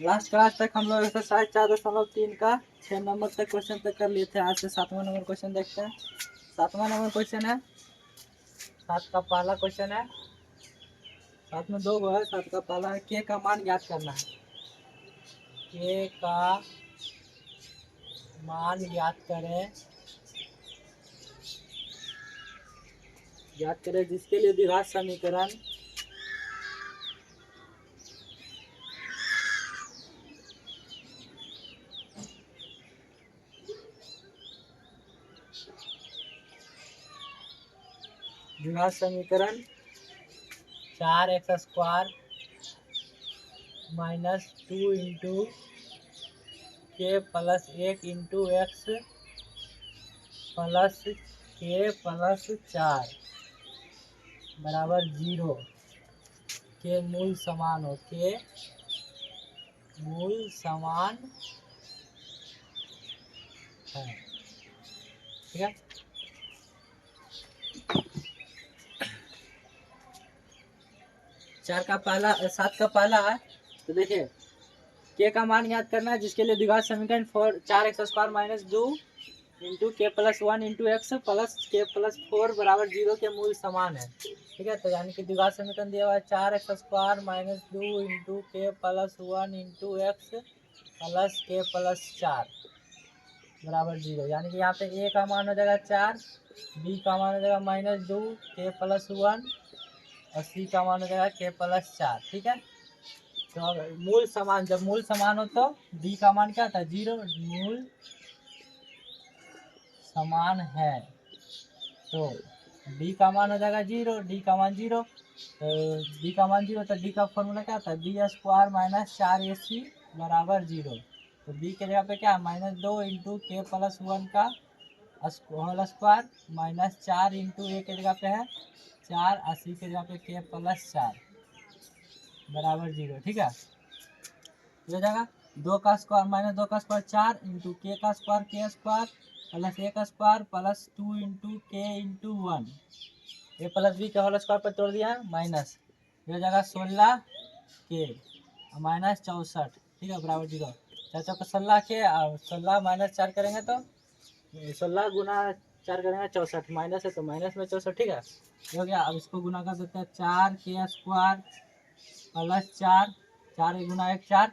Last class तक हम लोग एक्सरसाइज 4.3 का 6 नंबर तक क्वेश्चन तक कर लिए थे। आज से 7वां नंबर क्वेश्चन देखते हैं। 7वां नंबर क्वेश्चन है, 7 का पहला क्वेश्चन है। 7 में 2 गो है। 7 का पहला है के का मान ज्ञात करना है। के का मान ज्ञात करें जिसके लिए द्विघात समीकरण द्विघात समीकरण 4x² माइनस 2 इंटू के प्लस 1 इंटू एक्स प्लस के प्लस 4 बराबर 0 के मूल समान हो। के मूल समान है। ठीक है। 7 का पहला है। तो देखिए के का मान याद करना है जिसके लिए द्विघात समीकरण 4x² माइनस 2 इंटू के प्लस 1 इंटू एक्स प्लस के प्लस 4 बराबर 0 के मूल समान है। ठीक है। तो यानी कि द्विघात समीकरण दिया हुआ है 4x² माइनस 2 इंटू के प्लस 1 इंटू एक्स प्लस के प्लस 4 बराबर 0। यानी कि यहाँ पे ए का मान हो जाएगा 4, बी का मान हो जाएगा माइनस 2 के प्लस 1 और सी का मान हो जाएगा के प्लस 4। ठीक है। तो मूल समान, जब मूल समान हो तो डी का मान क्या था 0, मूल समान है तो डी का मान हो जाएगा 0, डी का मान 0। तो डी का मान 0 तो डी का फॉर्मूला क्या था b² माइनस 4ac बराबर 0। तो बी के जगह पे क्या माइनस 2 इंटू के प्लस 1 का होल स्क्वायर माइनस 4 इंटू ए के जगह पे है 4 और सी के जगह पे के प्लस 4 बराबर 0। ठीक है। हो जाएगा 2 का स्क्वायर माइनस 2 का स्क्वायर 4 इंटू के का स्क्वायर के स्क्वायर प्लस ए का स्क्वायर प्लस 2 इंटू के इंटू 1 ए प्लस बी के होल स्क्वायर पर तोड़ दिया माइनस हो जाएगा 16 के माइनस 64। ठीक है बराबर 0। 4 चौका 16 के और 16 माइनस 4 करेंगे तो 16 गुना 4 करेंगे 64 माइनस है तो माइनस में 64। ठीक है हो गया। अब इसको गुना कर देते हैं 4 के स्क्वायर प्लस 4 4 गुना 1 4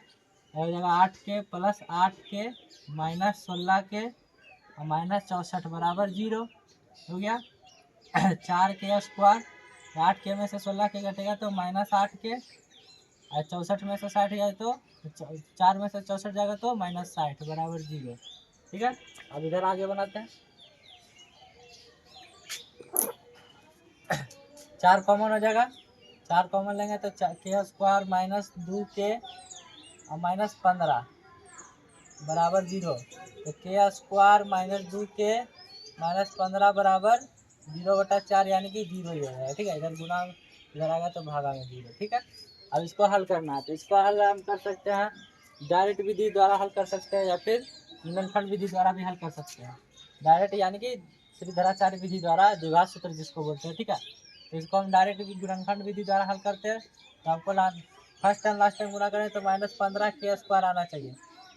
हो जाएगा 8 के प्लस 8 के माइनस 16 के और माइनस 64 बराबर 0 हो गया। 4 के स्क्वायर 8 के में से 16 के घटेगा तो माइनस 8 के और 64 में से 60 जाए तो 4 में से 64 जाएगा तो माइनस 60 बराबर 0। ठीक है। अब इधर आगे बनाते हैं। 4 कॉमन हो जाएगा। 4 कॉमन लेंगे तो के स्क्वायर माइनस 2 के और माइनस 15 बराबर 0। तो के स्क्वायर माइनस 2 के माइनस 15 बराबर 0/4 यानी कि 0 ही है। ठीक है। इधर गुना इधर आएगा तो भागा में 0। ठीक है। अब इसको हल करना है तो इसको हल हम कर सकते हैं डायरेक्ट विधि द्वारा हल कर सकते हैं या फिर गुणनखंड विधि द्वारा भी हल कर सकते हैं। डायरेक्ट यानी कि श्रीधराचार्य विधि द्वारा द्विघात सूत्र जिसको बोलते हैं। ठीक है। तो इसको हम डायरेक्ट गुणनखंड विधि द्वारा हल करते हैं। तो आपको फर्स्ट टाइम लास्ट टाइम गुना करें तो -15 के स्क्वायर आना चाहिए।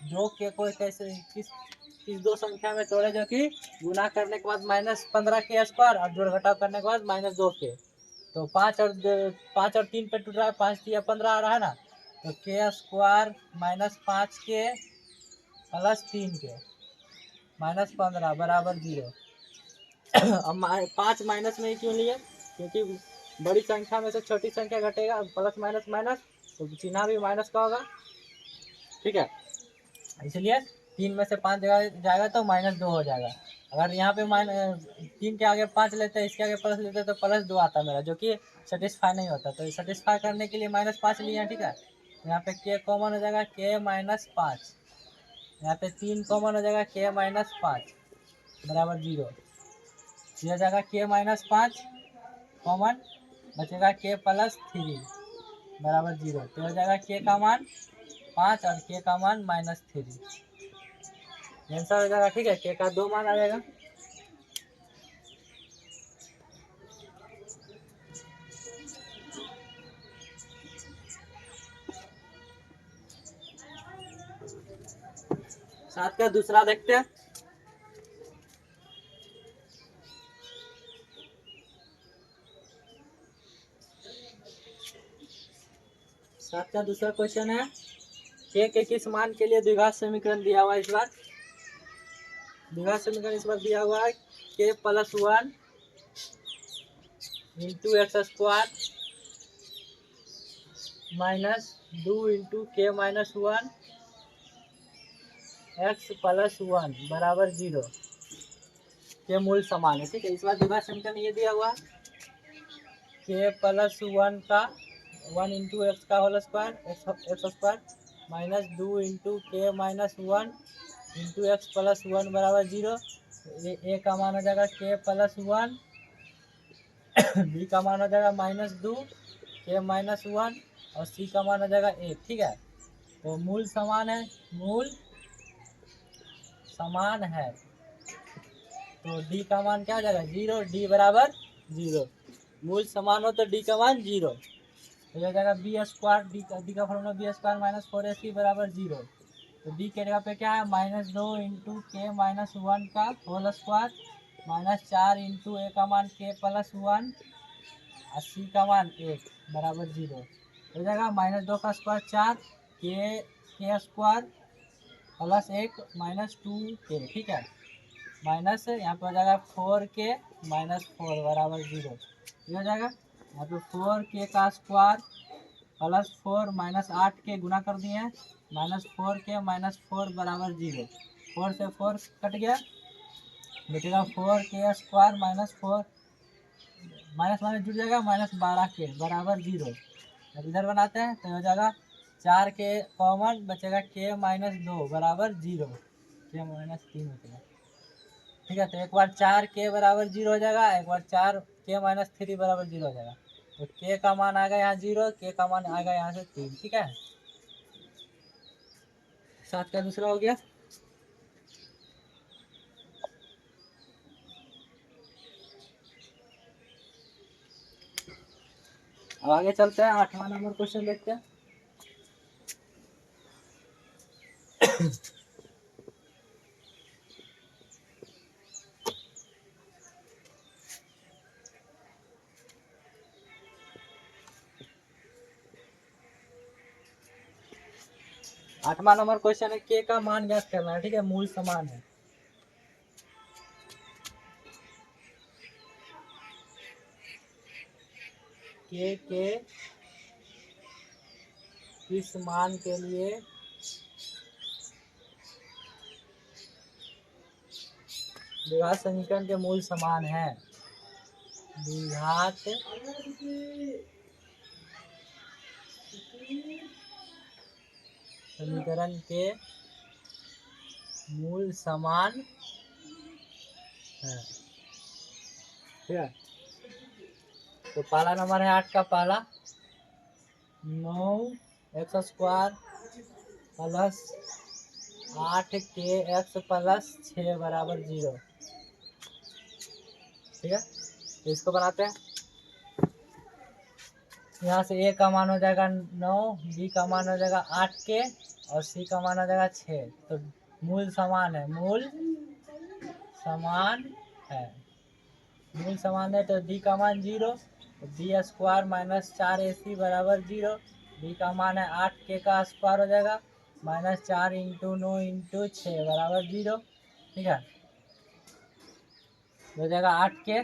दो के को कैसे किस दो संख्या में तोड़े जो कि गुना करने के बाद -15 के स्क्वायर और जोड़ घटाव करने के बाद -2 के। तो 5 और 3 पे टूट रहा है 5 3 15 आ रहा है ना। तो के स्क्वायर -5 के प्लस 3 के -15 बराबर 0। अब 5 माइनस में ही क्यों लिए क्योंकि बड़ी संख्या में से छोटी संख्या घटेगा प्लस माइनस माइनस तो चिन्ह भी माइनस का होगा। ठीक है। इसलिए 3 में से 5 जाएगा तो -2 हो जाएगा। अगर यहाँ पे 3 के आगे 5 लेते हैं इसके आगे प्लस लेते हैं तो +2 आता मेरा जो कि सेटिस्फाई नहीं होता। तो सेटिस्फाई करने के लिए -5 लिए हैं। ठीक है। तो यहाँ पे के कॉमन हो जाएगा के -5 यहाँ पे 3 कॉमन हो जाएगा के -5 बराबर 0। यह हो जाएगा के -5 कॉमन बचेगा के +3 बराबर 0। तो हो जाएगा के का मान 5 और के का मान -3 आंसर हो जाएगा। ठीक है। के का 2 मान आ जाएगा। साथ का दूसरा देखते हैं। साथ का दूसरा क्वेश्चन है के किस मान के लिए द्विघात समीकरण दिया हुआ है। इस बार द्विघात समीकरण इस बार दिया हुआ है के plus 1 into X square minus 2 into k minus 1 x plus 1 बराबर 0 के मूल समान है। ठीक है, इस बार द्विघात समीकरण ये दिया हुआ के प्लस 1 का 1 इंटू एक्स का whole square x square minus 2 into k minus 1 into x plus 1 बराबर 0। ए का मान हो जाएगा के प्लस 1, बी का मान हो जाएगा माइनस 2 के माइनस 1 और सी का मान हो जाएगा 1। ठीक है, तो मूल समान है, मूल समान है तो डी का मान क्या हो जाएगा 0, डी बराबर 0। मूल समान हो तो डी का मान 0 तो हो जाएगा बी स्क्वायर, डी का formula b square minus 4ac बराबर 0। तो डी के जगह पे क्या है माइनस 2 इंटू के माइनस 1 का होल स्क्वायर माइनस 4 इंटू ए का मान के प्लस 1 और सी का मान 1 बराबर 0। हो जाएगा माइनस 2 का स्क्वायर 4 के स्क्वायर प्लस 1 माइनस 2 के। ठीक है, माइनस यहाँ पे हो जाएगा 4 के माइनस 4 बराबर 0। ये हो जाएगा यहाँ पे 4 के का स्क्वायर प्लस 4 माइनस 8 के गुना कर दिए हैं माइनस 4 के माइनस 4 बराबर 0। 4 से 4 कट गया, बचेगा 4 के स्क्वायर माइनस 4 माइनस माइनस जुड़ जाएगा माइनस 12 के बराबर 0। अब इधर बनाते हैं तो हो जाएगा 4 के कॉमन बचेगा के माइनस 2 बराबर 0, के माइनस 3 बचेगा। ठीक है, तो एक बार 4 के बराबर 0 हो जाएगा, एक बार 4 के माइनस 3 बराबर 0 हो जाएगा। तो के का मान आएगा यहाँ 0, के का मान आएगा यहाँ से 3। ठीक है, 7 का दूसरा हो गया। अब आगे चलते हैं, 8वां नंबर क्वेश्चन देखते हैं। आठवां नंबर क्वेश्चन है के का मान ज्ञात करना है। ठीक है, मूल समान है। के किस मान के लिए द्विघात समीकरण के मूल समान है। द्विघात समीकरण के मूल समान है। ठीक है, तो पहला नंबर है 8 का पहला 9 एक्स स्क्वायर प्लस 8 के एक्स प्लस 6 बराबर 0। ठीक है, तो इसको बनाते हैं। यहाँ से ए का मान हो जाएगा 9, बी का मान हो जाएगा 8 के और सी का मान हो जाएगा 6। तो मूल समान है, मूल समान है, मूल समान है तो डी का मान 0, तो बी स्क्वायर माइनस 4ac बराबर 0। बी का मान है 8 के का स्क्वायर हो जाएगा माइनस 4 इंटू 9 इंटू 6 बराबर 0। ठीक है, हो जाएगा 8 के,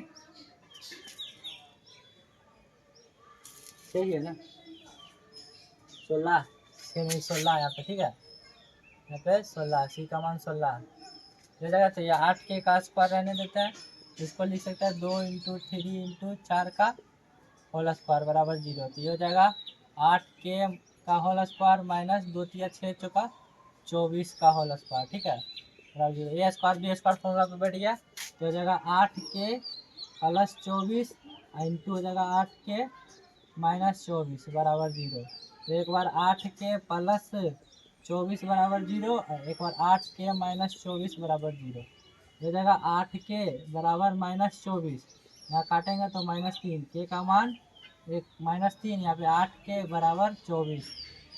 सही है ना, 16 नहीं 16 यहाँ पे। ठीक है, यहाँ पे 16, सी का मान 16 हो जाएगा। तो ये 8 के का स्क्वायर रहने देते हैं, इसको लिख सकते हैं 2 इंटू 3 इंटू 4 का होल स्क्वायर बराबर 0। तो ये हो जाएगा 8 के का होल स्क्वायर माइनस 2 3 6 चौका 24 का होल स्क्वायर। ठीक है, बराबर 0। ए स्क्वायर बी स्क्वायर फॉर्मूला पे बैठ गया तो हो जाएगा 8 के प्लस 24 इंटू हो जाएगा 8 के माइनस 24 बराबर 0। तो एक बार 8 के प्लस 24 बराबर 0 और एक बार 8 के माइनस 24 बराबर 0। हो जाएगा 8 के बराबर माइनस 24, यहाँ काटेंगे तो माइनस 3, के का मान एक माइनस 3, यहाँ पे 8 के बराबर 24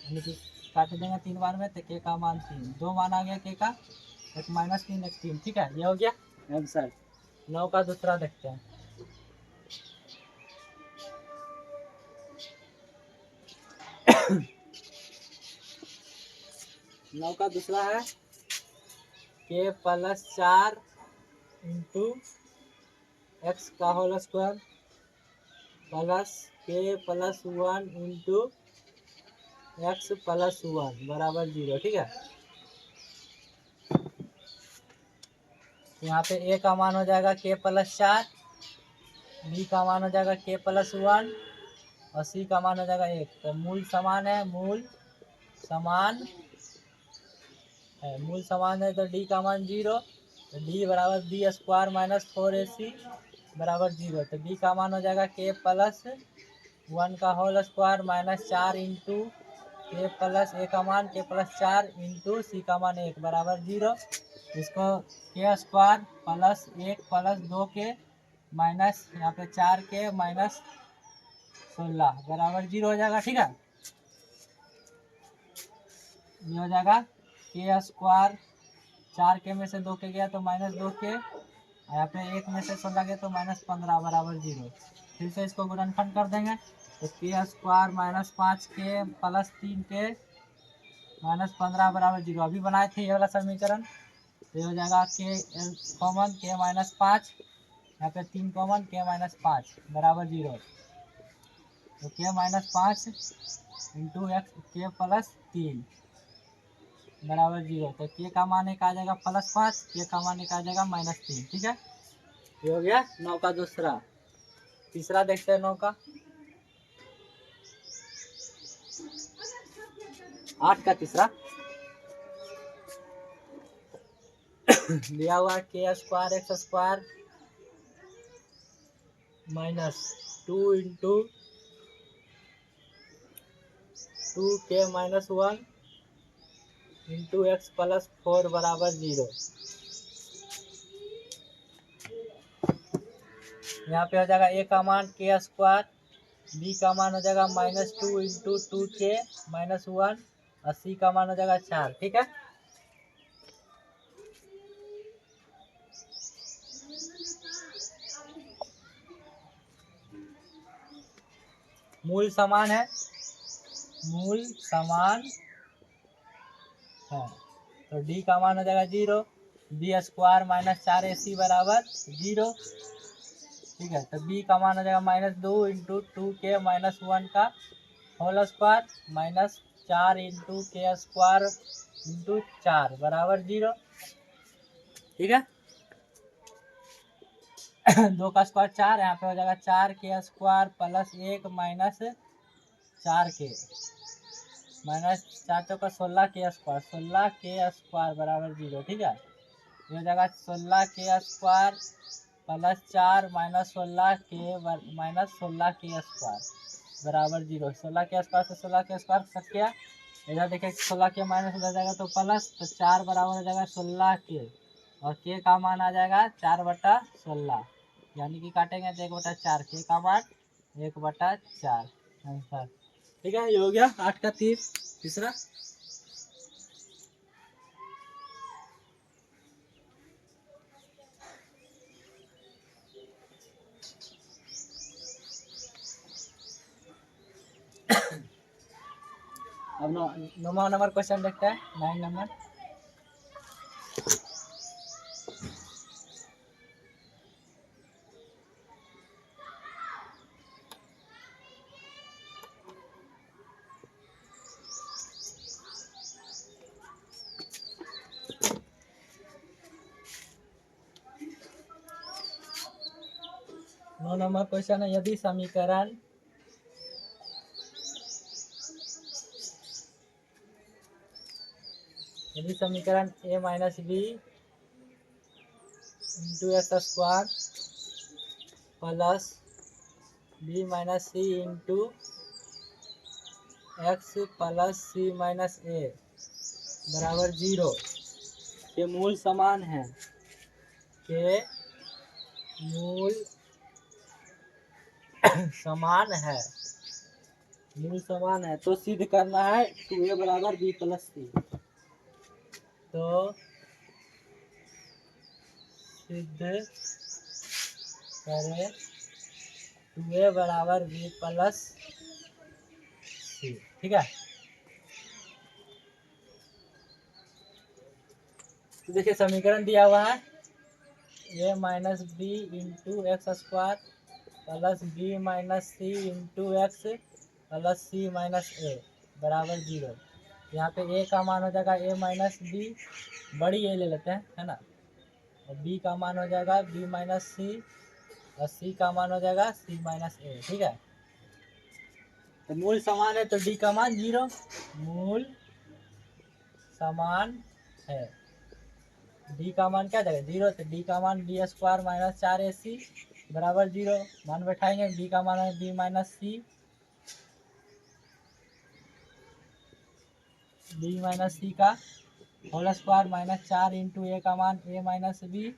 यानी कि काट देंगे 3 बार में तो के का मान 3, 2 मान आ गया के का, एक -3 एक 3, ठीक है, ये हो गया आंसर। 9 का दूसरा देखते हैं। नौ का दूसरा है के प्लस 4 इंटू एक्स का होल स्क्वायर प्लस के प्लस 1 इंटू एक्स प्लस 1 बराबर 0, ठीक है। यहाँ पे ए का मान हो जाएगा के प्लस 4, बी का मान हो जाएगा के प्लस 1 और सी का मान हो जाएगा 1। तो मूल समान है, मूल समान है तो डी का मान 0, तो डी बराबर बी स्क्वायर माइनस 4ac बराबर 0। तो बी का मान हो जाएगा के प्लस 1 का होल स्क्वायर माइनस 4 इंटू के प्लस ए का मान के प्लस 4 इंटू सी का मान 1 बराबर 0। इसको के स्क्वायर प्लस 1 प्लस 2 के माइनस यहाँ पे 4 के माइनस 16 बराबर 0 हो जाएगा, ठीक है। ये हो जाएगा के स्क्वायर, 4 के में से 2 के गया तो -2 के, यहाँ पे 1 में से 16 गया तो -15 बराबर 0। फिर से इसको गुणनखंड कर देंगे तो के स्क्वायर -5 के प्लस 3 के -15 बराबर 0। अभी बनाए थे ये वाला समीकरण, तो ये हो जाएगा के कॉमन के -5, यहाँ पे 3 कॉमन के -5 बराबर 0। तो के -5 इंटू एक्स के प्लस 3 बराबर 0। तो के का मान एक आ जाएगा +5, के का मान एक आ जाएगा -3, ठीक है। ये हो गया 9 का दूसरा। तीसरा देखते हैं 9 का। 8 का तीसरा दिया हुआ के स्क्वायर एक्स स्क्वायर -2 इंटू 2 के -1 इंटू एक्स प्लस 4 बराबर 0। यहाँ पे हो जाएगा ए का मान के स्क्वायर, बी का मान हो जाएगा -2 इंटू 2 के -1 और सी का मान हो जाएगा 4, ठीक है। मूल समान है, मूल समान है तो डी का मान हो जाएगा 0, बी स्क्वायर -4ac बराबर 0, ठीक है। तो बी का मान हो जाएगा -2 इंटू 2 के -1 का होल स्क्वायर -4 इंटू के स्क्वायर इंटू 4 बराबर 0, ठीक है। 2 का स्क्वायर 4, यहाँ पे हो जाएगा 4 के स्क्वायर प्लस 1 माइनस 4 के -4 चौका 16 के स्क्वायर, 16 के स्क्वायर बराबर 0, ठीक है। ये हो जाएगा 16 के स्क्वायर प्लस 4 -16 के स्क्वायर बराबर 0। 16 के स्क्वायर से 16 के स्क्वायर कट गया, इधर देखिए 16 के माइनस हो जाएगा तो प्लस, तो 4 बराबर हो जाएगा 16 के और के का मान आ जाएगा 4/16, यानी कि काटेंगे तो 1/4, के का मान 1/4 आंसर, ठीक है। ये हो गया 8 का तीसरा। अब 9वां नंबर क्वेश्चन देखते हैं, 9 नंबर। नौ नंबर क्वेश्चन है, यदि समीकरण a minus B into X square plus B minus C into x plus C minus A बराबर 0 के मूल समान है, के मूल समान है मूल समान है तो सिद्ध करना है 2a बराबर b प्लस सी। तो सिद्ध करें 2a बराबर b प्लस सी। ठीक है, तो देखिए समीकरण दिया हुआ है a minus B into X square plus B minus C into x plus C minus A बराबर 0। यहाँ पे a का मान हो जाएगा a माइनस बी, बड़ी ए ले लेते हैं, है ना, और b का मान हो जाएगा b माइनस सी, और c का मान हो जाएगा c माइनस ए। ठीक है, तो मूल समान है तो d का मान 0, मूल समान है, d का मान क्या जाएगा 0, तो d का मान बी स्क्वायर माइनस 4ac बराबर 0। मान बैठाएंगे, b का मान है b माइनस सी, बी माइनस सी का होल स्क्वायर माइनस 4 इंटू ए का मान ए माइनस बी,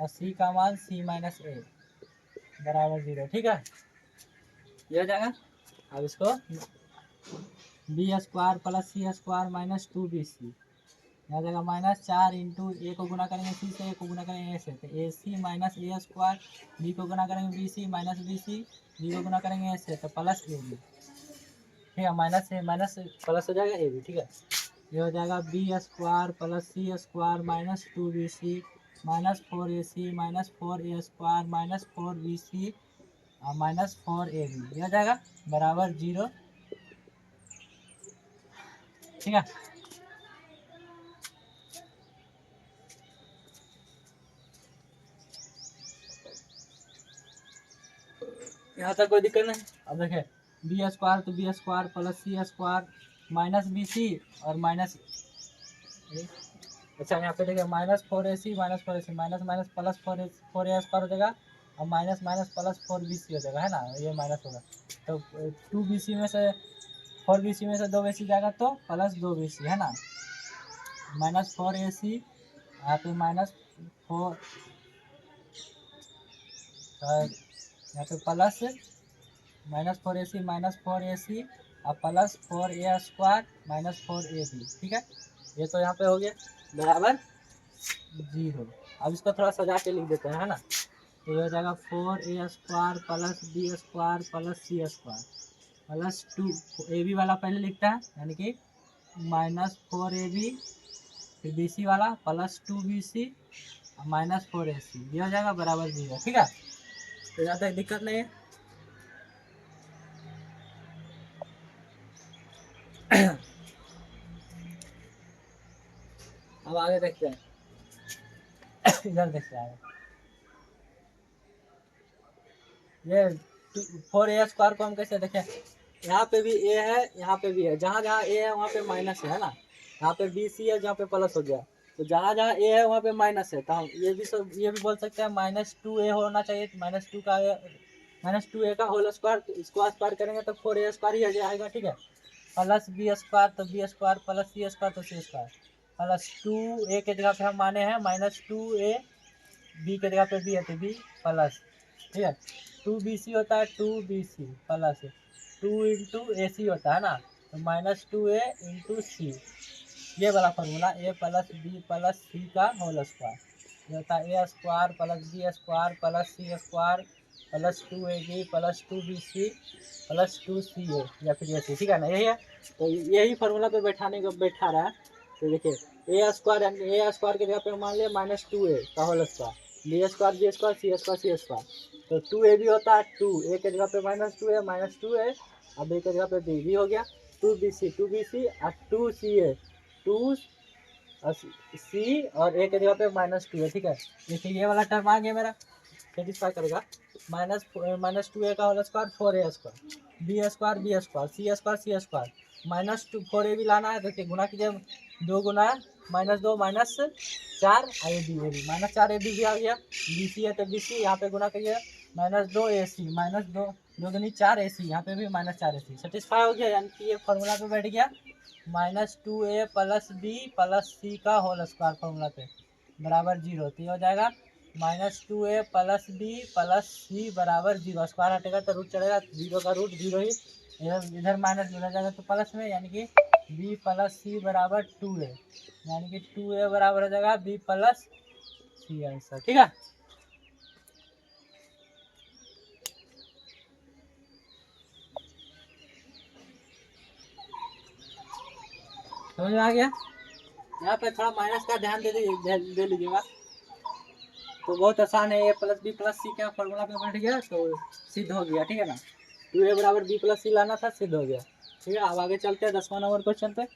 और सी का मान सी माइनस ए बराबर 0। ठीक है, ये हो जाएगा। अब इसको B square plus C square minus 2bc आ जाएगा माइनस 4 इंटू ए को गुना करेंगे सी से, ए को गुना करेंगे ए से, तो a c minus a square, b को गुना करेंगे b c minus b c, b को गुना करेंगे ए से तो प्लस ए बी। ठीक है, माइनस से माइनस प्लस हो जाएगा ए बी। ठीक है, ये हो जाएगा B square plus C square minus 2bc minus 4ac minus 4a square minus 4bc minus 4ab, ये हो जाएगा बराबर 0। ठीक है, यहाँ तक कोई दिक्कत नहीं। अब देखें बी स्क्वायर तो B square plus C square minus b सी और माइनस, अच्छा यहाँ पे देखिए minus 4ac minus 4ac minus minus plus 4a square हो जाएगा, और माइनस माइनस प्लस 4bc हो जाएगा, है ना, ये माइनस होगा तो 2bc में से 4bc में से 2bc जाएगा तो प्लस 2bc, है ना, माइनस 4ac यहाँ पे माइनस 4, यहाँ पे plus minus 4ac minus 4ac और plus 4a square minus 4ab। ठीक है, ये तो यहाँ पे हो गया बराबर 0। अब इसको थोड़ा सजा के लिख देते हैं, है ना, तो ये हो जाएगा 4a square plus B square plus C square plus 2ab वाला पहले लिखता है, यानी कि माइनस 4ab, फिर bc वाला प्लस 2bc माइनस 4ac, ये हो जाएगा बराबर 0। ठीक है, तो ज़्यादा दिक्कत नहीं है। अब आगे देखते हैं, इधर देखते हैं ये 4a स्क्वायर को हम कैसे देखें, यहाँ पे भी a है यहाँ पे भी है, जहाँ जहाँ a है वहाँ पे माइनस है ना, यहाँ पे बी सी है जहाँ पे प्लस हो गया, तो जहाँ जहाँ a है वहाँ पे माइनस है, तो हम ये भी बोल सकते हैं -2a होना चाहिए, -2a का होल स्क्वायर, इसको स्क्वायर करेंगे तो 4a स्क्वायर ही आ जाएगा। ठीक है, प्लस बी स्क्वायर तो B square plus C square तो सी स्क्वायर प्लस 2a के जगह पे हम माने हैं -2a, बी के जगह पे बी है तो बी प्लस, ठीक है, 2bc होता है 2bc प्लस 2 इंटू ए सी होता है ना, तो -2a इंटू सी, ये वाला formula a plus B plus C का होल स्क्वायर, ये होता है a square plus B square plus C square plus 2ab plus 2bc plus 2ca या फिर ए सी। ठीक है ना, यही है, तो यही फार्मूला पे बैठा रहा है। तो देखिए ए स्क्वायर के जगह पे मान लिया -2a का whole square, B square C square C square, तो 2ab होता है 2, ए के जगह पे -2a अब बी के जगह पे बी हो गया 2bc और 2ca 2 सी और ए के जगह पे -2 है। ठीक है, देखिए ये वाला टर्म आ गया मेरा, सेटिस्फाई करेगा, -2a का whole square 4a square B square C square -4a भी लाना है, देखिए गुना कीजिए, 2 गुना -2 -4 -4ab भी आ गया, बी सी है तो बी सी यहाँ पे गुना करिए -2ac -2 2 दूनी 4ac यहाँ पे भी -4ac, सेटिस्फाई हो गया, यानी कि ये फार्मूला पे बैठ गया -2a plus B plus C का होल स्क्वायर फार्मूला पे बराबर 0, तो ये हो जाएगा -2a प्लस बी प्लस सी बराबर 0, स्क्वायर हटेगा तो रूट चढ़ेगा, 0 का रूट 0 ही इधर इधर माइनस उधर जाएगा तो प्लस में, यानी कि बी प्लस सी बराबर 2a, यानी कि 2a बराबर हो जाएगा बी प्लस सी आंसर। ठीक है, समझ में आ गया। यहाँ पे थोड़ा माइनस का ध्यान दे लीजिएगा, तो बहुत आसान है। ए प्लस बी प्लस सी का फॉर्मूला पे बैठ गया तो सिद्ध हो गया। ठीक है ना, 2a बराबर बी प्लस सी लाना था, सिद्ध हो गया। ठीक है, अब आगे चलते हैं 10वां नंबर क्वेश्चन पे।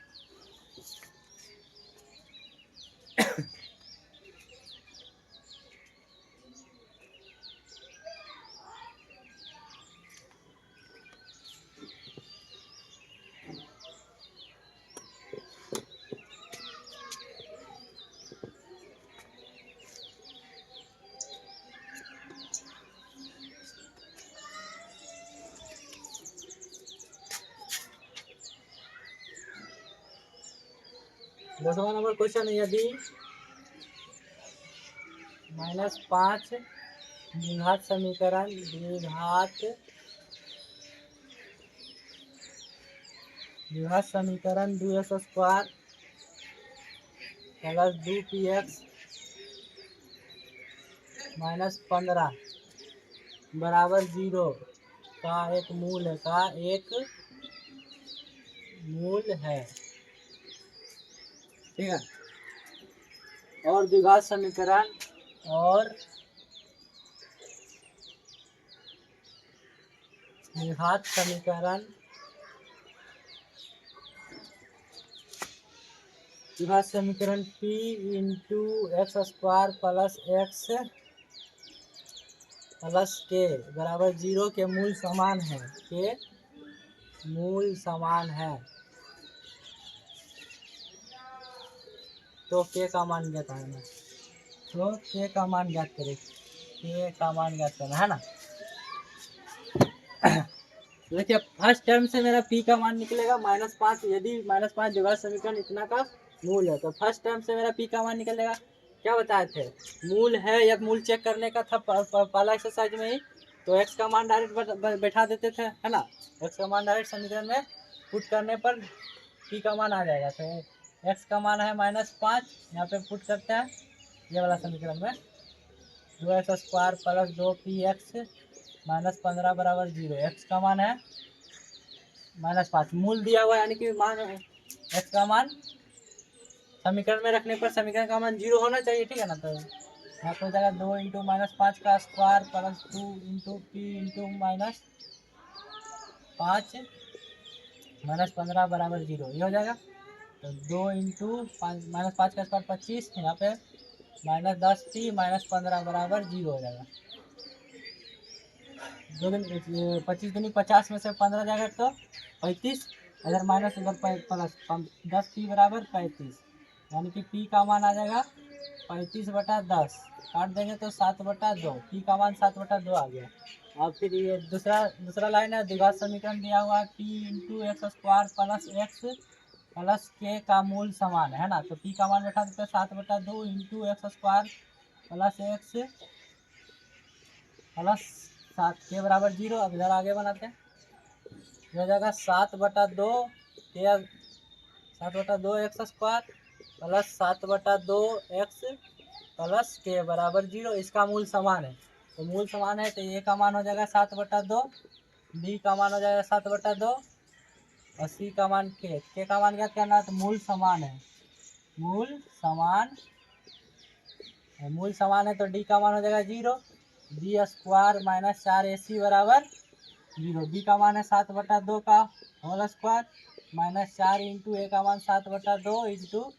दसवां नंबर क्वेश्चन है, यदि -5 द्विघात समीकरण द्विघात समीकरण 2x² प्लस 2px -15 बराबर 0 का एक मूल है। ठीक है, और द्विघात समीकरण p into x² plus k बराबर 0 के मूल समान है, तो k का मान ज्ञात करना। तो k का मान ज्ञात करें, k का मान ज्ञात करना है ना। देखिए फर्स्ट टर्म से मेरा p का मान निकलेगा -5, यदि -5 द्विघात समीकरण इतना का मूल है, तो फर्स्ट टर्म से मेरा p का मान निकलेगा। क्या बताए थे, मूल है या मूल चेक करने का था पहला एक्सरसाइज में ही, तो x का मान डायरेक्ट बैठा देते थे, है ना। x का मान डायरेक्ट समीकरण में पुट करने पर p का मान आ जाएगा। तो x का मान है -5, यहाँ पे पुट करते हैं ये वाला समीकरण में, 2x² प्लस 2px -15 बराबर 0। x का मान है -5, मूल दिया हुआ है, यानी कि मान x का मान समीकरण में रखने पर समीकरण का मान 0 होना चाहिए। ठीक है ना, तो यहाँ पर हो जाएगा 2 इंटू -5 का square plus 2 into P into -5 -15 बराबर 0, ये हो जाएगा। तो 2 इंटू -5 का स्क्वायर 25, यहाँ पे -10p -15 बराबर 0 हो जाएगा। 25 दूनी 50 में से 15 जाएगा तो 35, अगर माइनस उधर प्लस 10p बराबर 35, यानी कि p का मान आ जाएगा 35/10, काट देंगे तो 7/2, p का मान 7/2 आ गया। और फिर ये दूसरा लाइन है, द्विघात समीकरण दिया हुआ है p into x² plus x plus k का मूल समान है ना, तो p का मान बैठा देते हैं 7/2 into x² plus x plus 7 के बराबर 0। अब इधर आगे बनाते हैं, हो जाएगा 7/2 के 7/2 x² प्लस 7/2 x प्लस के बराबर 0, इसका मूल समान है। तो मूल समान है तो ए का मान हो जाएगा 7/2, बी का मान हो जाएगा 7/2 और सी का मान के का मान ज्ञात करना है। तो मूल समान है, मूल समान है तो डी का मान हो जाएगा 0, b² माइनस 4ac बराबर 0। बी का मान है 7/2 का होल स्क्वायर माइनस 4 इंटू ए का मान 7/2 इंटू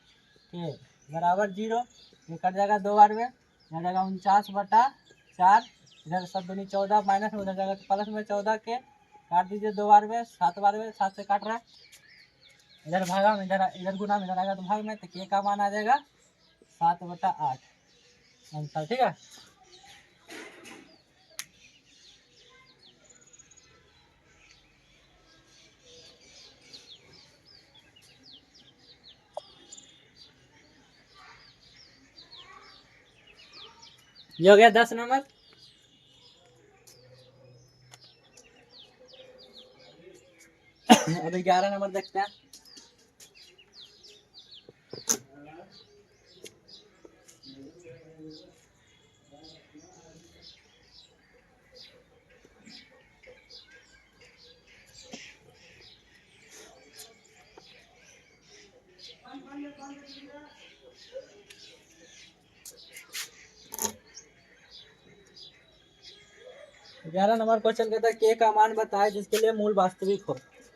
के बराबर 0। ये कट जाएगा 2 बार में, यहाँ जाएगा 49/4, इधर 7 दूनी 14 माइनस में, उधर जाएगा तो प्लस में 14 के काट दीजिए 2 बार में, 7 बार में 7 से काट रहा है, इधर भागा में इधर गुना में इधर आएगा तो भाग में, तो के का मान आ जाएगा 7/8 आंसर। ठीक है, ये हो गया 10 नंबर। अब 11 नंबर देखते हैं। ग्यारह नंबर क्वेश्चन कहता है के का मान बताए जिसके लिए मूल वास्तविक हो।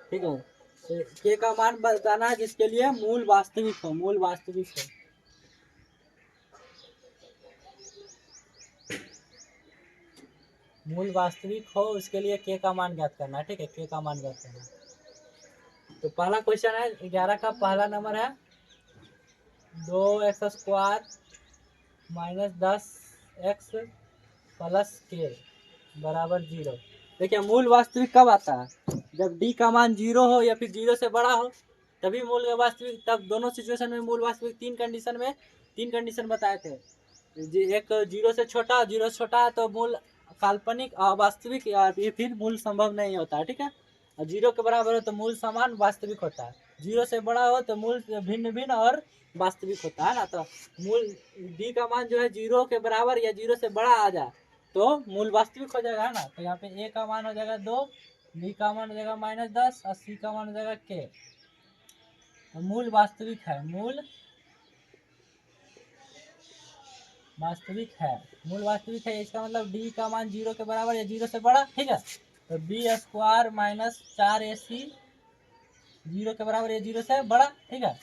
ठीक है, तो के का मान बताना है जिसके लिए मूल वास्तविक हो, मूल वास्तविक हो। मूल वास्तविक हो उसके लिए के का मान ज्ञात करना है। ठीक है, के का मान ज्ञात करना है। तो पहला क्वेश्चन है 11 का पहला नंबर है 2x² माइनस 10x प्लस के बराबर 0। देखिए मूल वास्तविक कब आता है, जब डी का मान 0 हो या फिर 0 से बड़ा हो, तभी मूल वास्तविक। तब दोनों सिचुएशन में मूल वास्तविक तीन कंडीशन बताए थे। एक 0 से छोटा, 0 से छोटा है तो मूल काल्पनिक वास्तविक, या फिर मूल संभव नहीं होता है। ठीक है, और 0 के बराबर हो तो मूल समान वास्तविक होता है, 0 से बड़ा हो तो मूल भिन्न भिन्न और वास्तविक होता है ना। तो मूल डी का मान जो है 0 के बराबर या 0 से बड़ा आ जाए तो मूल वास्तविक हो जाएगा, है ना। तो यहाँ पे ए का मान हो जाएगा 2, बी का मान हो जाएगा -10 और सी का मान हो जाएगा के। तो मूल वास्तविक है, मूल वास्तविक है, मूल वास्तविक है। इसका मतलब डी का मान 0 के बराबर या 0 से बड़ा। ठीक है, तो b² माइनस 4ac 0 के बराबर या 0 से बड़ा। ठीक है,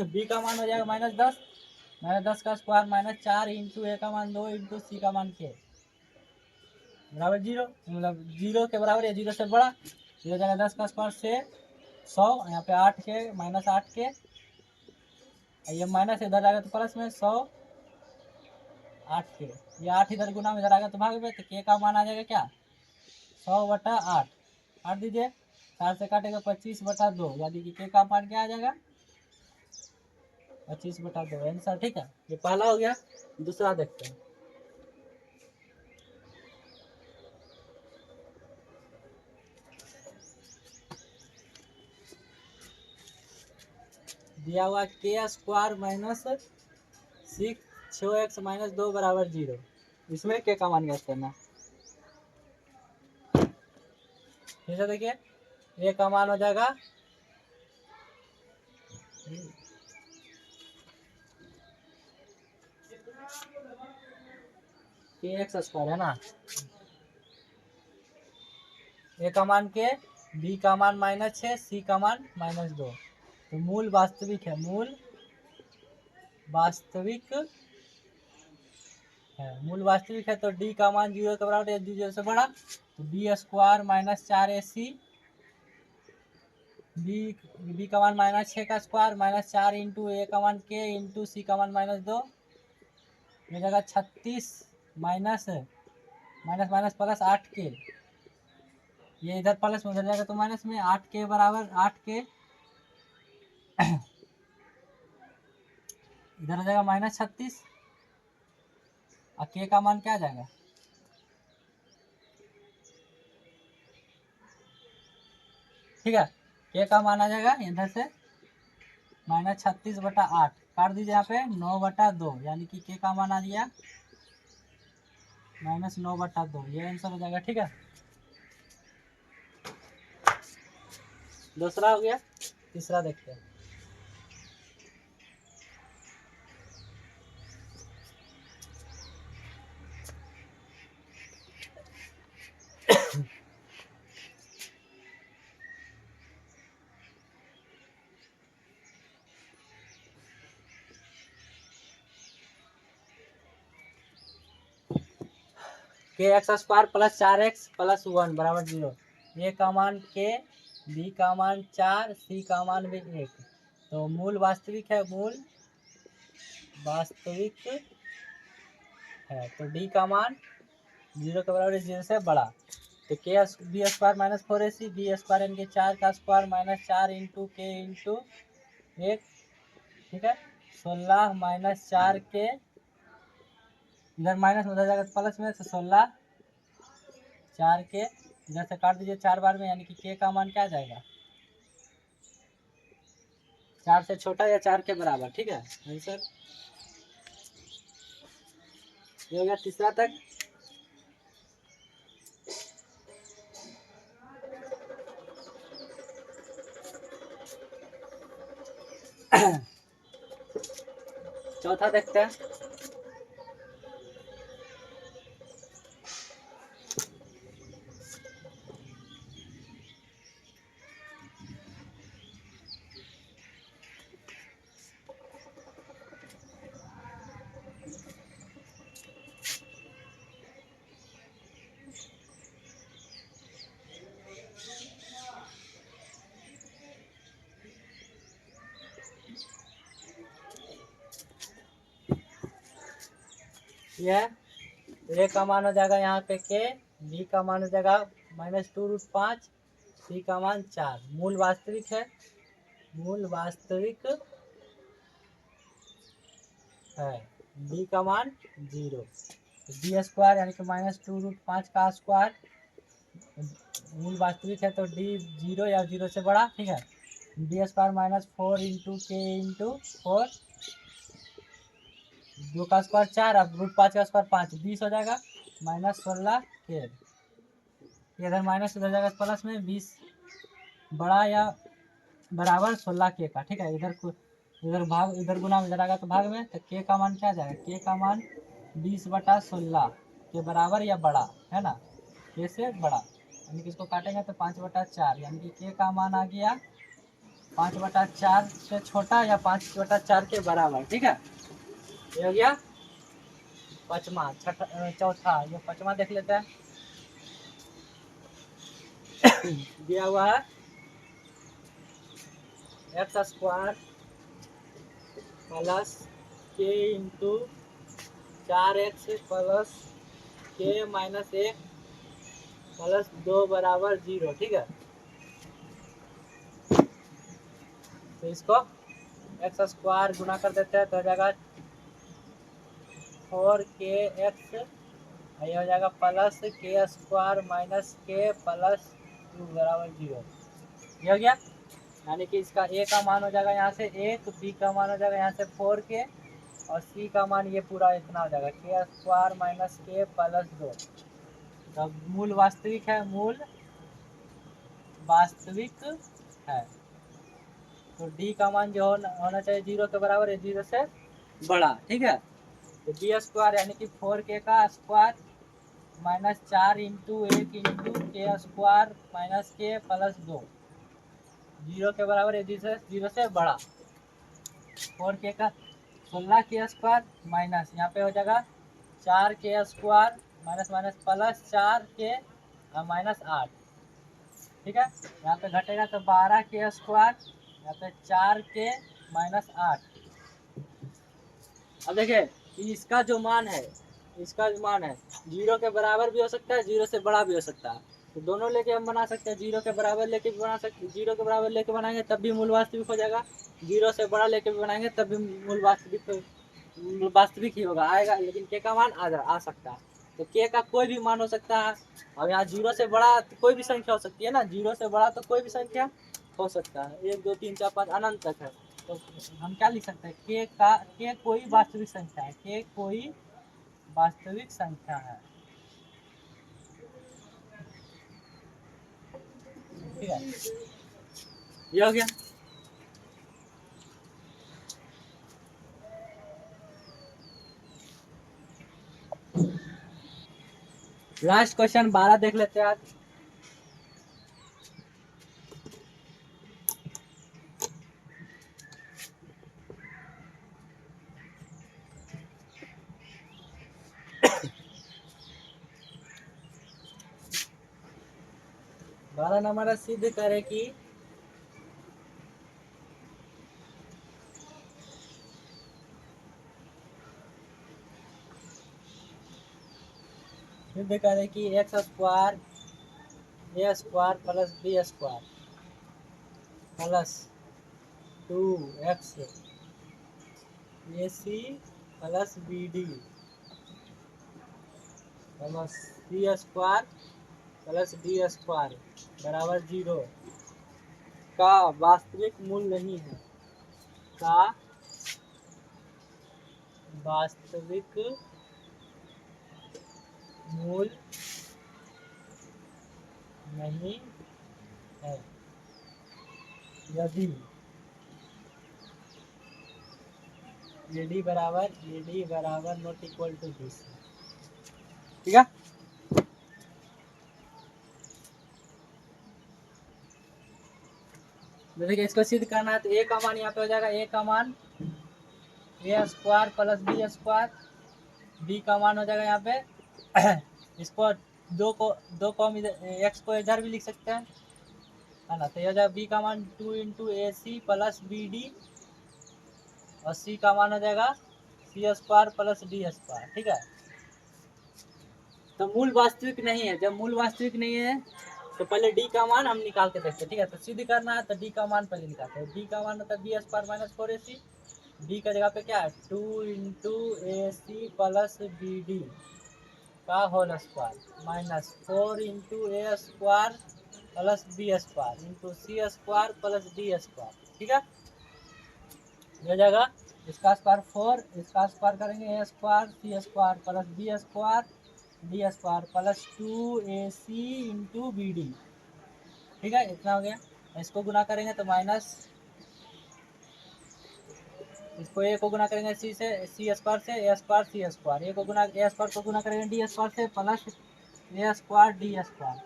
बी का मान हो जाएगा -10 का स्क्वायर माइनस 4 इंटू ए का मान 2 इंटू सी का मान के बराबर 0। मतलब 0 के बराबर या 0 से बड़ा। 0 जाएगा 10 का स्क्वायर से 100, यहाँ पे 8 के -8 के, ये माइनस इधर आएगा तो प्लस में 100 8 के, ये 8 इधर गुना में इधर आएगा तो भाग में, तो के का मान आ जाएगा क्या 100/8। 8 दीजिए, 4 से काटेगा 25/2, यानी कि के का मान क्या आ जाएगा 25/2 आंसर। ठीक है, ये पहला हो गया। दूसरा देखते हैं। दिया हुआ k² माइनस 6x माइनस 2 बराबर 0। इसमें के का मान ज्ञात करना। ठीक है, देखिए ए का मान हो जाएगा kx² है ना, ए का मान के, बी का मान -6, सी का मान -2। तो मूल वास्तविक है, मूल वास्तविक है, मूल वास्तविक है। तो डी का मान 0 के बराबर या 0 से बड़ा, तो b² माइनस 4ac, बी का मान -6 का स्क्वायर माइनस 4 इंटू ए का मान के इंटू सी का मान -2, ये जगह 36 माइनस माइनस माइनस प्लस 8 के, ये इधर प्लस में उधर जाएगा तो माइनस में 8 के बराबर 8 के इधर हो जाएगा -36 और के का मान क्या आ जाएगा ठीक है, के का मान आ जाएगा इधर से -36/8, काट दीजिए यहाँ पे 9/2, यानी कि के का मान आ गया -9/2, ये आंसर हो जाएगा। ठीक है, दूसरा हो गया। तीसरा देखते हैं। kx² प्लस 4x प्लस 1 बराबर 0। ए का मान के, बी का मान 4, सी का मान भी 1। तो मूल वास्तविक है, मूल वास्तविक है। तो डी का मान 0 के बराबर 0 से बड़ा। तो b² माइनस 4ac, b² यानी कि 4 का स्क्वायर माइनस 4 इंटू के इंटू 1। ठीक है, 16 माइनस 4 के, इधर माइनस उधर जाएगा प्लस में, तो 16 4 के इधर से काट दीजिए 4 बार में, यानी कि के का मान क्या आ जाएगा 4 से छोटा या 4 के बराबर, ठीक है आंसर ये हो गया तीसरा तक। चौथा देखते हैं। यह ए का मान हो जाएगा यहाँ पे के, बी का मान हो जाएगा -2√5, सी का मान 4। मूल वास्तविक है, मूल वास्तविक है, बी का मान 0। डी स्क्वायर यानी कि -2√5 का स्क्वायर मूल वास्तविक है तो डी 0 या 0 से बड़ा, ठीक है। डी स्क्वायर -4 इंटू के इंटू 4, 2 का स्क्वायर 4, अब √5 का स्क्वायर 5, 20 हो जाएगा -16 के। इधर माइनस इधर जाएगा प्लस में, 20 बड़ा या बराबर 16 के का, ठीक है। इधर भाग, इधर गुना में इधर आएगा तो भाग में, तो के का मान क्या जाएगा, के का मान 20/16 के बराबर या बड़ा, है ना, के से बड़ा, यानी कि इसको काटेंगे तो 5/4, यानी कि के का मान आ गया 5/4 से छोटा या 5/4 के बराबर, ठीक है। ये हो गया पाँचवा। चौथा, ये पाँचवा देख लेते हैं। दिया हुआ है x² प्लस के इंटू 4x प्लस के -1 प्लस 2 बराबर 0, ठीक है। तो इसको x² गुना कर देते हैं तो हो जाएगा 4kx, ये हो जाएगा प्लस k² माइनस के प्लस 2 बराबर 0। ये हो गया, यानी कि इसका a का मान हो जाएगा यहाँ से 1, b का मान हो जाएगा यहाँ से 4k और c का मान ये पूरा इतना हो जाएगा k² माइनस के प्लस 2। तो मूल वास्तविक है, मूल वास्तविक है, तो d का मान जो होना चाहिए 0 के बराबर, 0 से बड़ा, ठीक है। तो b² यानी कि 4k का square -4 into 1 into k² minus के प्लस 2, 0 के बराबर, 0 से बड़ा। 4k का 16k² माइनस यहाँ पे हो जाएगा 4k² minus minus plus 4k minus 8, ठीक है। यहाँ पे घटेगा तो 12k², यहाँ पे 4k माइनस 8। अब देखिए इसका जो मान है, इसका जो मान है 0 के बराबर भी हो सकता है, 0 से बड़ा भी हो सकता है, तो दोनों लेके हम बना सकते हैं। 0 के बराबर लेके भी बना सकते, 0 के बराबर लेके बनाएंगे तब भी मूल वास्तविक हो जाएगा, 0 से बड़ा लेके भी बनाएंगे तब भी मूल वास्तविक ही होगा, आएगा, लेकिन के का मान आ सकता है। तो के का कोई भी मान हो सकता है। अब यहाँ 0 से बड़ा तो कोई भी संख्या हो सकती है ना, 0 से बड़ा तो कोई भी संख्या हो सकता है, 1 2 3 4 5 अनंत तक है। तो हम क्या लिख सकते हैं, के कोई वास्तविक संख्या है, के कोई वास्तविक संख्या है, ठीक है। ये हो गया। लास्ट क्वेश्चन 12 देख लेते हैं आज। बारह नंबर सिद्ध करे कि x² a² plus b² plus 2x ac plus bd plus c² plus d² बराबर 0 का वास्तविक मूल नहीं है। का वास्तविक मूल नहीं है यदि AD बराबर नॉट इक्वल टू BC। ठीक है, जैसे कि इसको सिद्ध करना है तो A का मान यहाँ पे हो जाएगा, A का मान A square plus B square, B का मान हो जाएगा यहाँ पे इसको दो को हम x को इधर भी लिख सकते हैं, है ना। तो यह हो जाएगा B का मान 2 इंटू AC प्लस BD और C का मान हो जाएगा C square plus D square. ठीक है, तो मूल वास्तविक नहीं है। जब मूल वास्तविक नहीं है तो पहले D का मान हम निकाल के देखते हैं। ठीक है, तो सिद्ध करना है तो D का मान पहले निकालते हैं। D का मान होता है B square minus 4AC। D का जगह पे क्या है 2 इंटू AC प्लस BD का whole square minus 4 into A square plus B square into C square plus D square. ठीक है, हो जाएगा इसका स्क्वायर 4, इसका स्क्वायर करेंगे A square C square plus B square D square plus 2AC into BD। ठीक है, इतना हो गया। इसको गुना करेंगे तो माइनस, इसको A को गुना करेंगे C से, C स्क्वायर से A square C square, A square को गुना करेंगे D स्क्वायर से plus A square D square,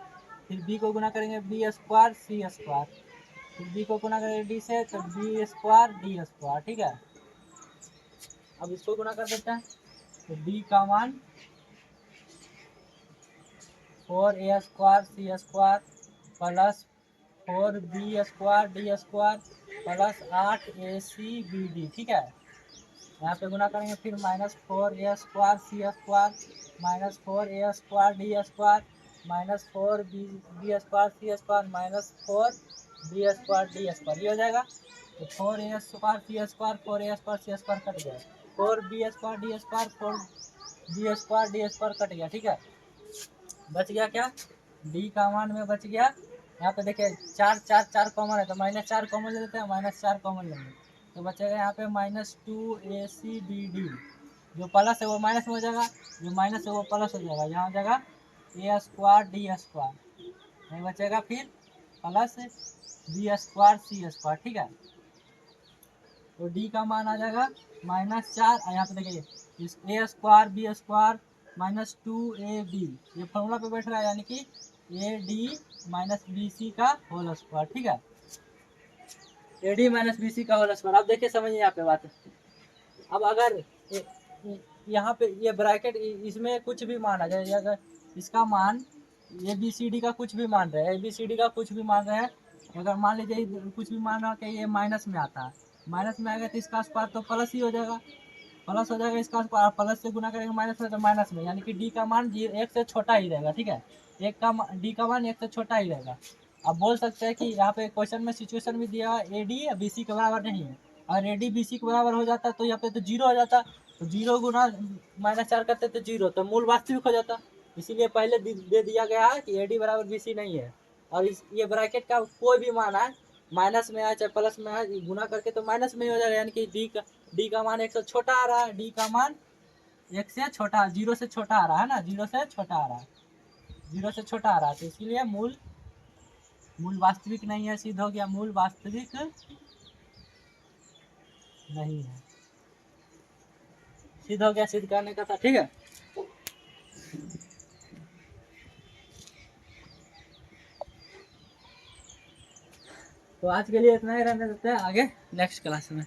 फिर B को गुना करेंगे B स्क्वायर C स्क्वायर, फिर B को गुना करेंगे D से तो B स्क्वायर D स्क्वायर। ठीक है, अब इसको गुना कर देते हैं तो D का मान 4A square C square plus 4B square D square plus 8AC BD। ठीक है, यहाँ पे गुना करेंगे फिर minus 4A square C square minus 4A square D square minus 4B square C square minus 4B square D square. ये हो जाएगा तो 4A square C square 4A square C square cut गया, 4B square D square 4B square D square cut गया। ठीक है, बच गया क्या D का मान में बच गया। यहाँ पे देखिए 4 कॉमन है तो -4 कॉमन ले लेते हैं, -4 कॉमन लेंगे तो बचेगा यहाँ पे -2ACBD। जो प्लस है वो माइनस में हो जाएगा, जो माइनस है वो प्लस हो जाएगा, यहाँ हो जाएगा A स्क्वायर D स्क्वायर, नहीं बचेगा फिर plus B square C square. ठीक है, तो D का मान आ जाएगा -4। यहाँ पे देखिए A square B square -2AB, ये फॉर्मूला पे बैठ रहा है, यानी कि AD माइनस BC का होल स्क्वायर। ठीक है, AD माइनस BC का होल स्क्वायर। अब देखिए समझिए यहाँ पे बात। अब अगर यहाँ पे ये ब्रैकेट इसमें कुछ भी मान आ जाए, अगर इसका मान ABCD का कुछ भी मान रहे हैं, ABCD का कुछ भी मान रहे हैं, अगर मान लीजिए कुछ भी मान रहा है कि ये माइनस में आता है, माइनस में आएगा तो इसका स्क्वायर तो प्लस ही हो जाएगा, प्लस हो जाएगा इसका स्क्वायर, प्लस से गुना करेंगे माइनस में तो माइनस में, यानी कि D का मान 1 से छोटा ही रहेगा। ठीक है, D का मान 1 से छोटा ही रहेगा। अब बोल सकते हैं कि यहाँ पे क्वेश्चन में सिचुएशन भी दिया AD BC के बराबर नहीं है, अगर AD BC के बराबर हो जाता तो यहाँ पे तो 0 हो जाता, तो 0 गुना -4 करते तो 0, तो मूल वास्तविक हो जाता। इसीलिए पहले दे दिया गया है कि AD बराबर BC नहीं है। और ये ब्रैकेट का कोई भी मान है, माइनस में आए चाहे प्लस में आए, गुना करके तो माइनस में ही हो जाएगा, यानी कि D का मान 1 से छोटा आ रहा है, D का मान 1 से छोटा, 0 से छोटा आ रहा है ना, 0 से छोटा आ रहा है, 0 से छोटा आ रहा है, तो इसीलिए मूल वास्तविक नहीं है। सिद्ध हो गया मूल वास्तविक नहीं है, सिद्ध हो गया, सिद्ध करने का था। ठीक है, तो आज के लिए इतना ही रहने देते हैं, आगे नेक्स्ट क्लास में।